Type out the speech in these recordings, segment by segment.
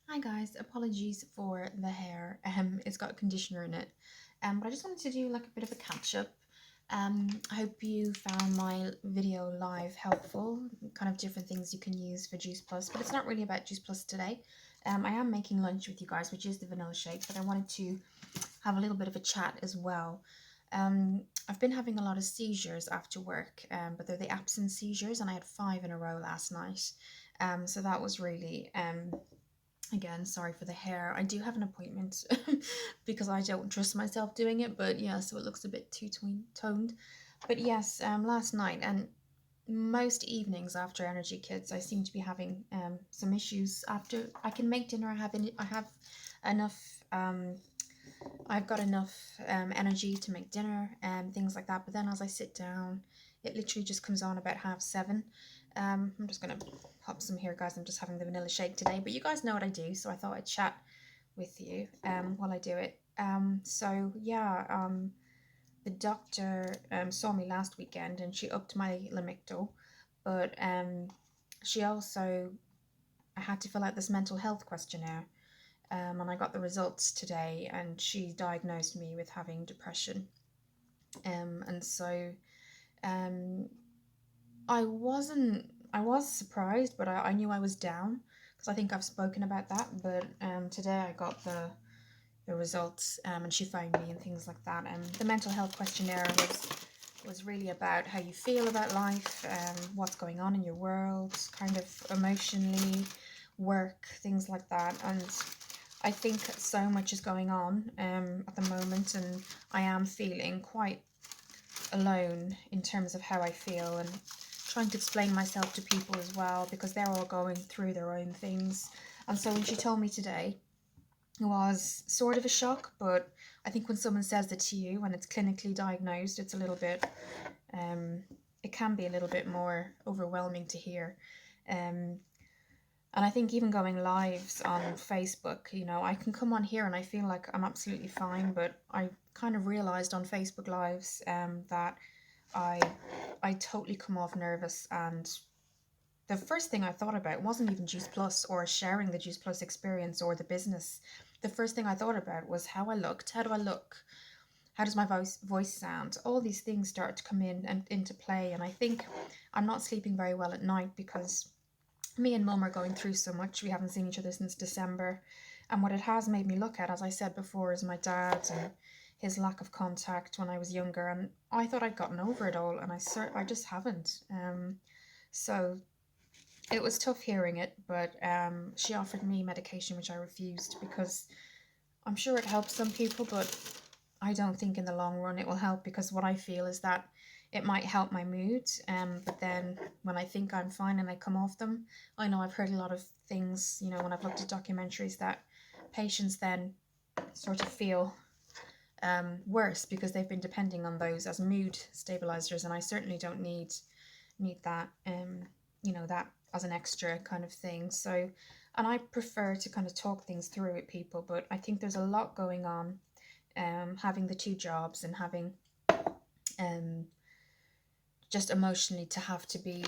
Hi guys, apologies for the hair. It's got conditioner in it. But I just wanted to do like a bit of a catch up. I hope you found my video live helpful, kind of different things you can use for Juice Plus, but it's not really about Juice Plus today. I am making lunch with you guys, which is the vanilla shake, but I wanted to have a little bit of a chat as well. I've been having a lot of seizures after work, but they're the absence seizures, and I had 5 in a row last night. So that was really Again, sorry for the hair. I do have an appointment because I don't trust myself doing it, but yeah, so it looks a bit too toned. But yes, last night and most evenings after Energy Kids, I seem to be having some issues after I can make dinner. I have enough I've got enough energy to make dinner and things like that. But then as I sit down, it literally just comes on about 7:30. I'm just gonna pop some here, guys. I'm just having the vanilla shake today, but you guys know what I do, so I thought I'd chat with you while I do it. So yeah, the doctor saw me last weekend and she upped my lamictal, but she also I had to fill out this mental health questionnaire, and I got the results today, and she diagnosed me with having depression. And so um, I was surprised, but I knew I was down because I think I've spoken about that. But today I got the results, and she phoned me and things like that. And the mental health questionnaire was really about how you feel about life, what's going on in your world, kind of emotionally, work, things like that. And I think so much is going on at the moment, and I am feeling quite alone in terms of how I feel, and trying to explain myself to people as well because they're all going through their own things. And so when she told me today, it was sort of a shock, but I think when someone says it to you, when it's clinically diagnosed, it's a little bit, um, it can be a little bit more overwhelming to hear. Um, and I think even going lives on Facebook, I can come on here and I feel like I'm absolutely fine, but I kind of realized on Facebook lives that I I totally come off nervous, and the first thing I thought about wasn't even Juice Plus or sharing the Juice Plus experience or the business. The first thing I thought about was how I looked. How do I look? How does my voice sound? All these things start to come in and into play, and I think I'm not sleeping very well at night because me and mum are going through so much. We haven't seen each other since December. And what it has made me look at, as I said before, is my dad and his lack of contact when I was younger. And I thought I'd gotten over it all, and I just haven't. So it was tough hearing it, but she offered me medication, which I refused because I'm sure it helps some people, but I don't think in the long run it will help, because what I feel is that it might help my mood, but then when I think I'm fine and I come off them, I know I've heard a lot of things, when I've looked at documentaries, that patients then sort of feel worse because they've been depending on those as mood stabilizers, and I certainly don't need that, that as an extra kind of thing. So, and I prefer to kind of talk things through with people, but I think there's a lot going on, having the two jobs and having um, just emotionally to have to be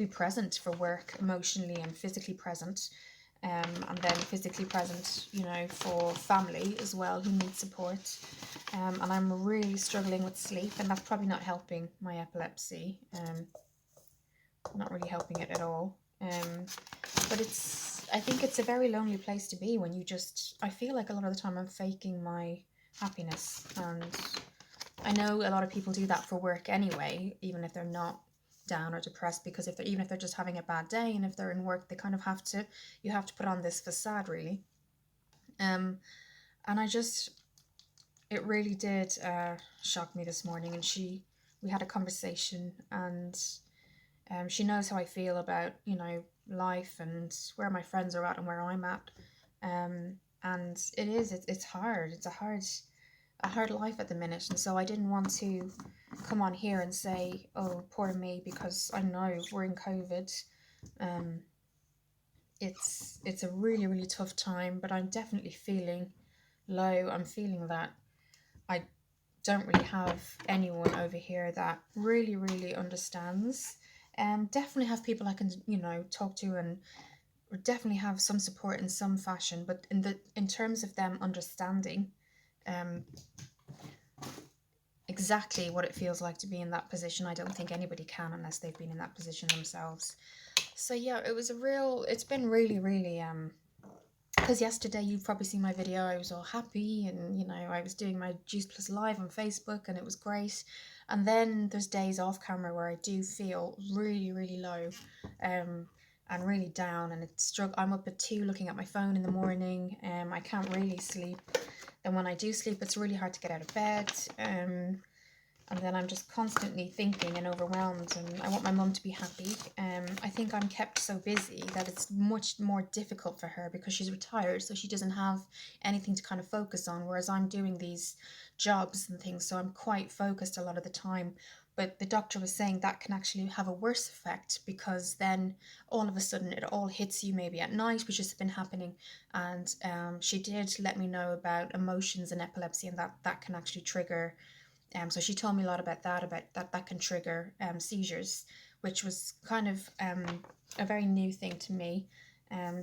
present for work, emotionally and physically present, and then physically present, for family as well who need support. And I'm really struggling with sleep, and that's probably not helping my epilepsy. Not really helping it at all. But I think it's a very lonely place to be when I feel like a lot of the time I'm faking my happiness, and I know a lot of people do that for work anyway, even if they're not down or depressed, because even if they're just having a bad day, and if they're in work, they kind of you have to put on this facade, really. Um, and it really did shock me this morning, and we had a conversation, and she knows how I feel about, life and where my friends are at and where I'm at. And it's hard. It's a hard life at the minute. And so I didn't want to come on here and say, oh, poor me, because I know we're in COVID. Um, it's a really, really tough time, but I'm definitely feeling low. I'm feeling that I don't really have anyone over here that really, really understands. Definitely have people I can, talk to and definitely have some support in some fashion, but in terms of them understanding um, exactly what it feels like to be in that position, I don't think anybody can unless they've been in that position themselves. So yeah, it's been really, really because yesterday you've probably seen my video. I was all happy, and I was doing my Juice Plus live on Facebook, and it was great. And then there's days off camera where I do feel really, really low, um and really down, and I'm up at 2 looking at my phone in the morning. I can't really sleep. Then when I do sleep, it's really hard to get out of bed. And then I'm just constantly thinking and overwhelmed, and I want my mum to be happy. I think I'm kept so busy that it's much more difficult for her because she's retired, so she doesn't have anything to kind of focus on, whereas I'm doing these jobs and things, so I'm quite focused a lot of the time. But the doctor was saying that can actually have a worse effect, because then all of a sudden it all hits you maybe at night, which has been happening. And she did let me know about emotions and epilepsy, and that can actually trigger. So she told me a lot about that can trigger seizures, which was kind of a very new thing to me.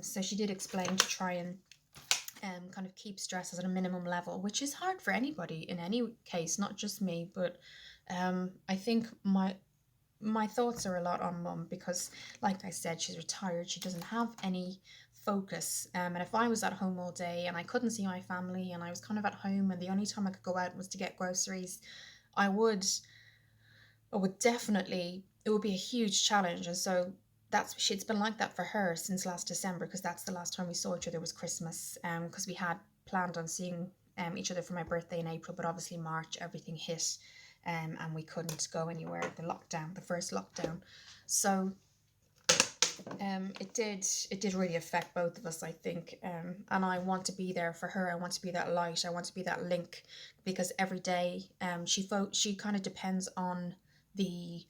So she did explain to try and kind of keep stress at a minimum level, which is hard for anybody in any case, not just me. But I think my thoughts are a lot on mum, because like I said, she's retired, she doesn't have any focus. And if I was at home all day and I couldn't see my family, and I was kind of at home and the only time I could go out was to get groceries, I would definitely, it would be a huge challenge. And so it's been like that for her since last December, because that's the last time we saw each other, was Christmas. Because we had planned on seeing each other for my birthday in April, but obviously March everything hit, and we couldn't go anywhere. The first lockdown. So it did really affect both of us, I think. And I want to be there for her. I want to be that light. I want to be that link, because every day she kind of depends on the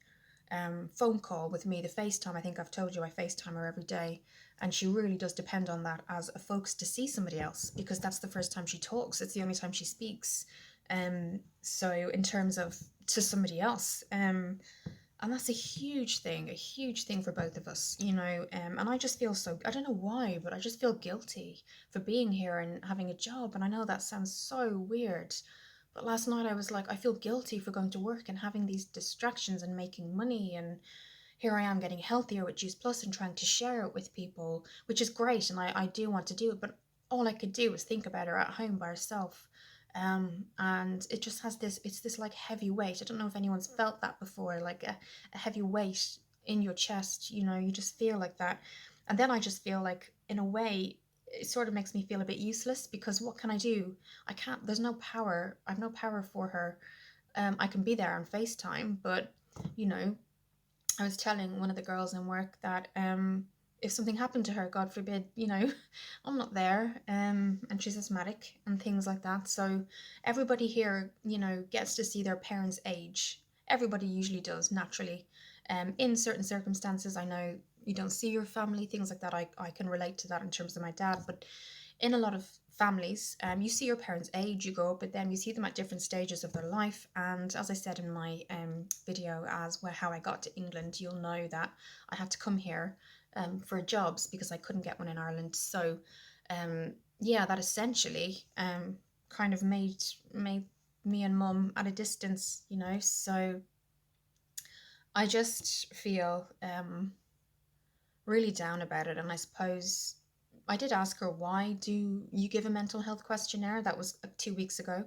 phone call with me, the FaceTime. I think I've told you I FaceTime her every day, and she really does depend on that as a focus to see somebody else, because that's the first time she talks. It's the only time she speaks. So in terms of to somebody else, and that's a huge thing for both of us, and I just feel so, I don't know why, but I just feel guilty for being here and having a job. And I know that sounds so weird, but last night I was like, I feel guilty for going to work and having these distractions and making money, and here I am getting healthier with Juice Plus and trying to share it with people, which is great, and I do want to do it, but all I could do was think about her at home by herself. And it just has it's this like heavy weight. I don't know if anyone's felt that before, like a heavy weight in your chest, you just feel like that. And then I just feel like, in a way, it sort of makes me feel a bit useless, because what can I do? I can't, there's no power. I have no power for her. I can be there on FaceTime, but you know, I was telling one of the girls in work that if something happened to her, God forbid, I'm not there, and she's asthmatic and things like that. So everybody here, gets to see their parents' age. Everybody usually does, naturally. In certain circumstances, I know you don't see your family, things like that. I can relate to that in terms of my dad, but in a lot of families, you see your parents age, you grow up with them, you see them at different stages of their life. And as I said in my video as well, how I got to England, you'll know that I had to come here for jobs because I couldn't get one in Ireland. So yeah, that essentially kind of made me and mum at a distance, so I just feel really down about it. And I suppose I did ask her, why do you give a mental health questionnaire? That was 2 weeks ago.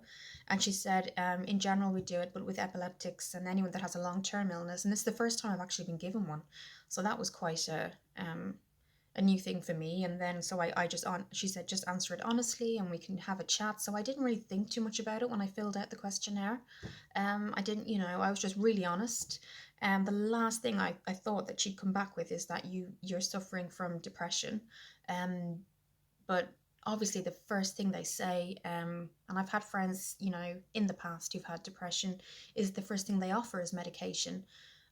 And she said, in general, we do it, but with epileptics and anyone that has a long-term illness. And it's the first time I've actually been given one. So that was quite a new thing for me. And then so I just she said, just answer it honestly and we can have a chat. So I didn't really think too much about it when I filled out the questionnaire. I didn't, I was just really honest. And the last thing I thought that she'd come back with is that you're suffering from depression. um but obviously the first thing they say, and I've had friends, in the past who've had depression, is the first thing they offer is medication.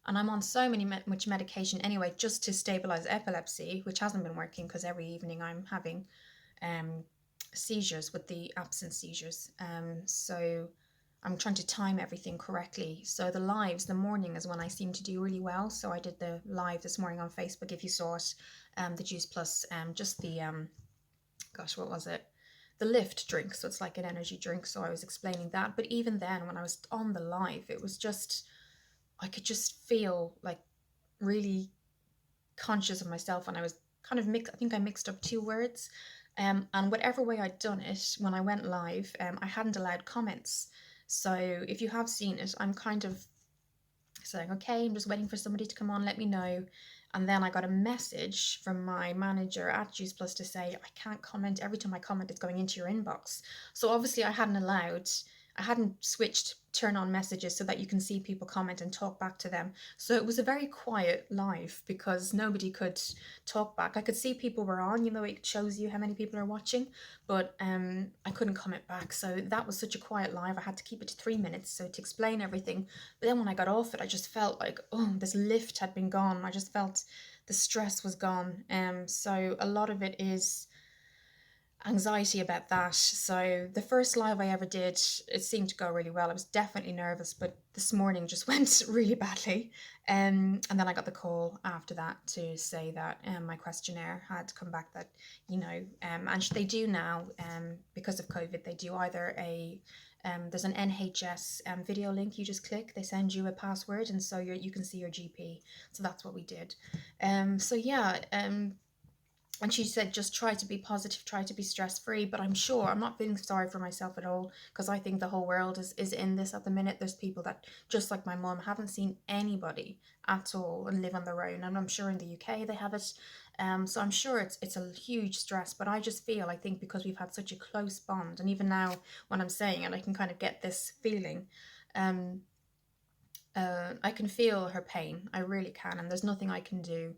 And I'm on so much medication anyway, just to stabilize epilepsy, which hasn't been working, because every evening I'm having seizures with the absent seizures. So I'm trying to time everything correctly. So the lives, the morning is when I seem to do really well. So I did the live this morning on Facebook, if you saw it, the Juice Plus, just the gosh, what was it? The lift drink. So it's like an energy drink. So I was explaining that. But even then, when I was on the live, it was just, I could just feel like really conscious of myself, and I was kind of mixed. I think I mixed up two words. And whatever way I'd done it, when I went live, I hadn't allowed comments. So if you have seen it, I'm kind of saying, okay, I'm just waiting for somebody to come on, let me know. And then I got a message from my manager at Juice Plus to say, I can't comment. Every time I comment, it's going into your inbox. So obviously I hadn't switched turn on messages so that you can see people comment and talk back to them. So it was a very quiet live because nobody could talk back. I could see people were on, it shows you how many people are watching, but I couldn't comment back. So that was such a quiet live. I had to keep it to 3 minutes so to explain everything. But then when I got off it, I just felt like, oh, this lift had been gone. I just felt the stress was gone. So a lot of it is anxiety about that. So the first live I ever did, it seemed to go really well. I was definitely nervous, but this morning just went really badly. And then I got the call after that to say that my questionnaire had come back that, and they do now, because of COVID, they do either there's an NHS video link you just click, they send you a password, and so you can see your GP. So that's what we did. So yeah, and she said, just try to be positive, try to be stress free. But I'm not feeling sorry for myself at all, because I think the whole world is in this at the minute. There's people that, just like my mum, haven't seen anybody at all and live on their own. And I'm sure in the UK they have it. So I'm sure it's a huge stress. But I just feel, I think because we've had such a close bond, and even now when I'm saying it, I can kind of get this feeling. Um, I can feel her pain. I really can. And there's nothing I can do.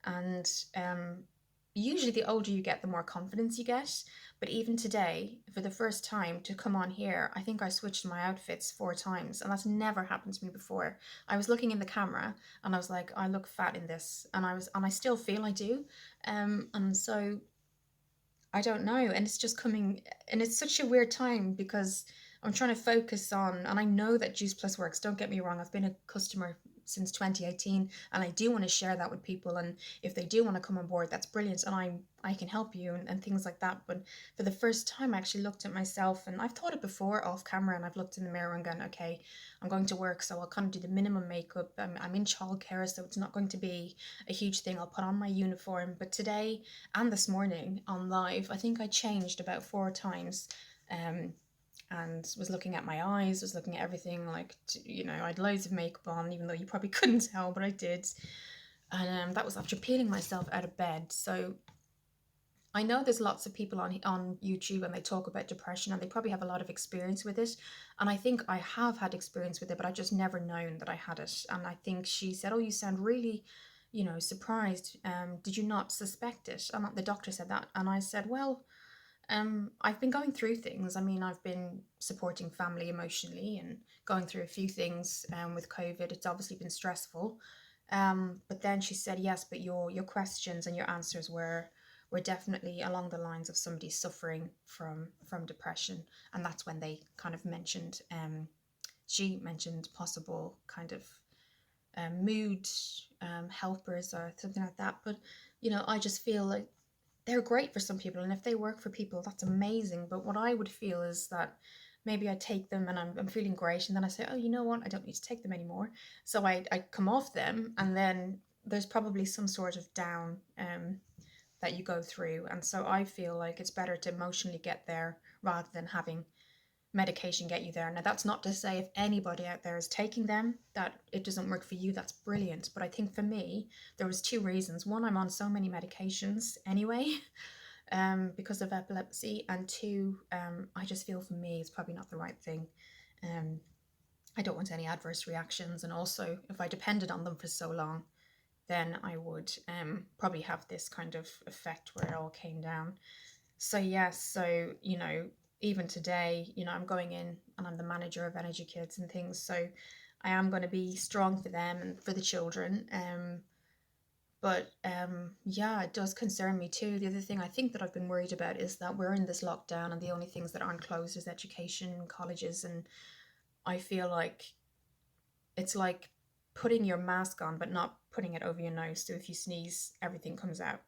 And usually the older you get, the more confidence you get. But even today, for the first time to come on here, I think I switched my outfits 4 times, and that's never happened to me before. I was looking in the camera and I was like, I look fat in this, and I still feel I do. And so I don't know, and it's just coming, and it's such a weird time because I'm trying to focus on, and I know that Juice Plus works. Don't get me wrong, I've been a customer since 2018, and I do want to share that with people. And if they do want to come on board, that's brilliant, and I can help you and things like that. But for the first time, I actually looked at myself, and I've thought it before off camera, and I've looked in the mirror and gone, okay, I'm going to work, so I'll kind of do the minimum makeup. I'm in childcare, so it's not going to be a huge thing. I'll put on my uniform. But today and this morning on live, I think I changed about 4 times, um, and was looking at my eyes, was looking at everything. Like, I had loads of makeup on, even though you probably couldn't tell, but I did. And that was after peeling myself out of bed. So I know there's lots of people on YouTube, and they talk about depression, and they probably have a lot of experience with it. And I think I have had experience with it, but I just never known that I had it. And I think she said, "Oh, you sound really, surprised. Did you not suspect it?" And the doctor said that, and I said, "Well, I've been going through things. I mean, I've been supporting family emotionally and going through a few things with COVID. It's obviously been stressful." But then she said, "Yes, but your questions and your answers were definitely along the lines of somebody suffering from depression." And that's when they kind of mentioned, she mentioned possible kind of mood helpers or something like that. But I just feel like they're great for some people, and if they work for people, that's amazing. But what I would feel is that maybe I take them and I'm feeling great, and then I say, oh, you know what, I don't need to take them anymore. So I come off them, and then there's probably some sort of down that you go through. And so I feel like it's better to emotionally get there rather than having medication get you there. Now, that's not to say if anybody out there is taking them that it doesn't work for you. That's brilliant. But I think for me, there was 2 reasons. One, I'm on so many medications anyway, because of epilepsy. And 2, I just feel for me it's probably not the right thing. I don't want any adverse reactions. And also, if I depended on them for so long, then I would probably have this kind of effect where it all came down. So yes, so even today, I'm going in and I'm the manager of Energy Kids and things. So I am going to be strong for them and for the children. But yeah, it does concern me too. The other thing I think that I've been worried about is that we're in this lockdown, and the only things that aren't closed is education, colleges, and I feel like it's like putting your mask on but not putting it over your nose. So if you sneeze, everything comes out.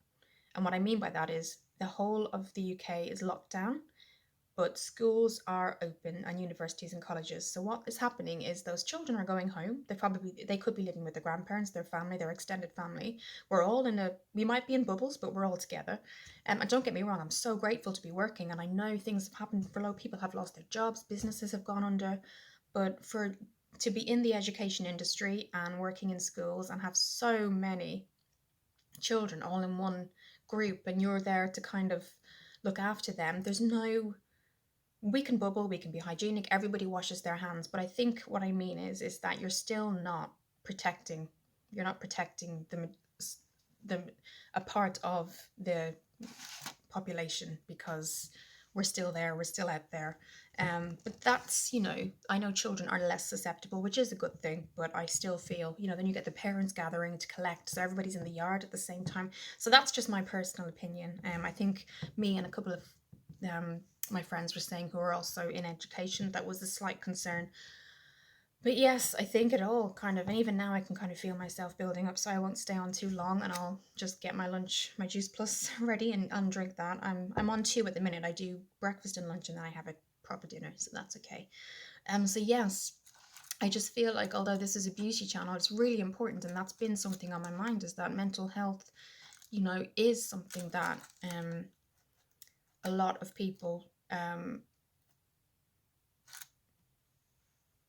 And what I mean by that is the whole of the UK is locked down, but schools are open and universities and colleges. So what is happening is those children are going home. They could be living with their grandparents, their family, their extended family. We might be in bubbles, but we're all together. And don't get me wrong, I'm so grateful to be working, and I know things have happened for a lot of people have lost their jobs, businesses have gone under, but for to be in the education industry and working in schools and have so many children all in one group, and you're there to kind of look after them. There's no We can bubble, we can be hygienic, everybody washes their hands, but I think what I mean is that protecting you're not protecting the a part of the population, because we're still there, we're still out there. But that's, I know children are less susceptible, which is a good thing, but I still feel, then you get the parents gathering to collect, so everybody's in the yard at the same time. So that's just my personal opinion. I think me and a couple of my friends were saying, who are also in education, that was a slight concern. But yes, I think it all kind of, and even now I can kind of feel myself building up, so I won't stay on too long, and I'll just get my lunch, my Juice Plus ready, and drink that. I'm on two at the minute. I do breakfast and lunch, and then I have a proper dinner, so that's okay. So yes, I just feel like, although this is a beauty channel, it's really important, and that's been something on my mind, is that mental health, is something that a lot of people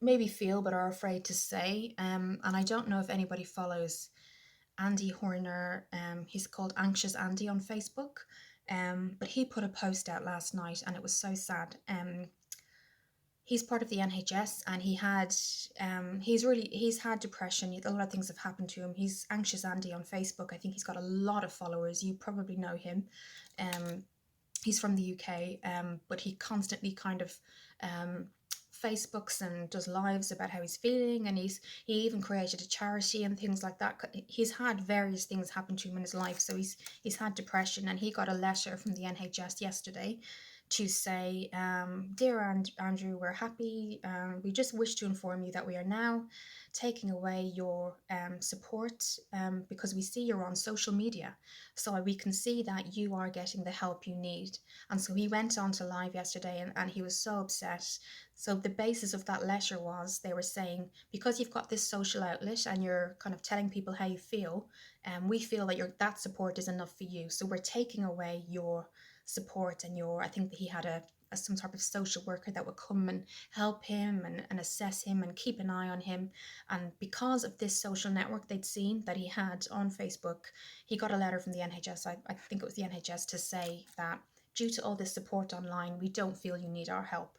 maybe feel but are afraid to say. And I don't know if anybody follows Andy Horner. He's called Anxious Andy on Facebook. But he put a post out last night, and it was so sad. He's part of the NHS, and he's had depression. A lot of things have happened to him. He's Anxious Andy on Facebook. I think he's got a lot of followers. You probably know him. He's from the UK, but he constantly kind of Facebooks and does lives about how he's feeling, and he even created a charity and things like that. He's had various things happen to him in his life, so he's had depression, and he got a letter from the NHS yesterday to say, "Dear Andrew, we're happy. We just wish to inform you that we are now taking away your support, because we see you're on social media, so we can see that you are getting the help you need." And so he went on to live yesterday, and he was so upset. So the basis of that letter was, they were saying, because you've got this social outlet and you're kind of telling people how you feel, we feel that that support is enough for you. So we're taking away your support and I think that he had some type of social worker that would come and help him and assess him and keep an eye on him. And because of this social network they'd seen that he had on Facebook, he got a letter from the NHS, I think it was the NHS, to say that due to all this support online, we don't feel you need our help.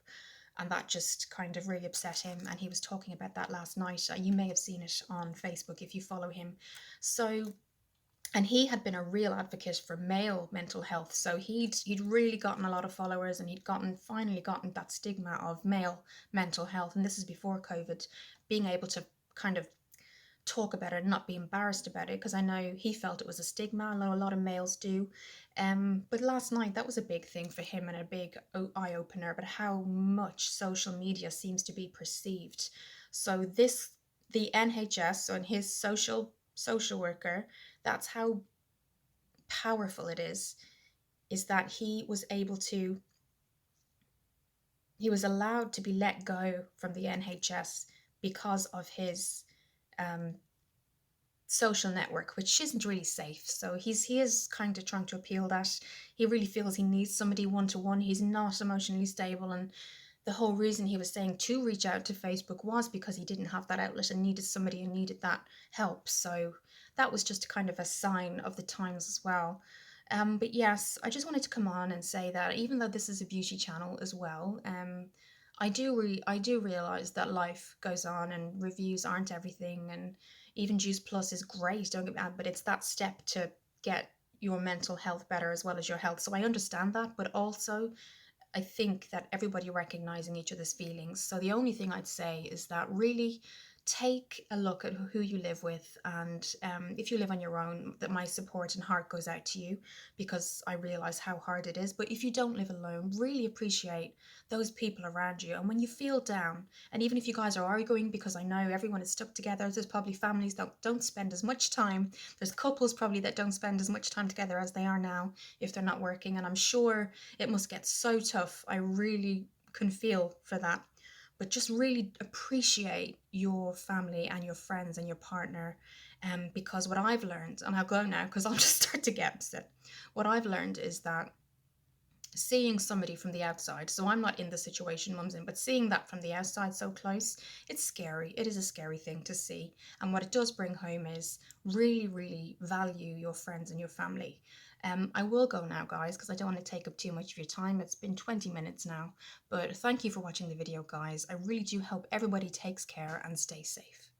And that just kind of really upset him, and he was talking about that last night. You may have seen it on Facebook if you follow him. So, and he had been a real advocate for male mental health, so he'd really gotten a lot of followers, and he'd finally gotten that stigma of male mental health. And this is before COVID, being able to kind of talk about it and not be embarrassed about it, because I know he felt it was a stigma. I know a lot of males do. But last night, that was a big thing for him, and a big eye opener about how much social media seems to be perceived. So the NHS and his social worker, that's how powerful it is that he was allowed to be let go from the NHS because of his social network, which isn't really safe. So he is kind of trying to appeal that. He really feels he needs somebody one-to-one. He's not emotionally stable, and the whole reason he was saying to reach out to Facebook was because he didn't have that outlet and needed somebody and needed that help. So that was just kind of a sign of the times as well. But yes, I just wanted to come on and say that even though this is a beauty channel as well, I do realize that life goes on and reviews aren't everything, and even Juice Plus is great, don't get me wrong, but it's that step to get your mental health better as well as your health. So I understand that, but also I think that everybody recognizing each other's feelings. So the only thing I'd say is that really take a look at who you live with, and if you live on your own, that my support and heart goes out to you, because I realize how hard it is. But if you don't live alone, really appreciate those people around you. And when you feel down, and even if you guys are arguing, because I know everyone is stuck together, there's probably families that don't spend as much time, there's couples probably that don't spend as much time together as they are now if they're not working, and I'm sure it must get so tough. I really can feel for that. But just really appreciate your family and your friends and your partner. Because what I've learned, and I'll go now because I'll just start to get upset. What I've learned is that seeing somebody from the outside, so I'm not in the situation mum's in, but seeing that from the outside so close, it's scary. It is a scary thing to see. And what it does bring home is really, really value your friends and your family. I will go now, guys, because I don't want to take up too much of your time. It's been 20 minutes now, but thank you for watching the video, guys. I really do hope everybody takes care and stay safe.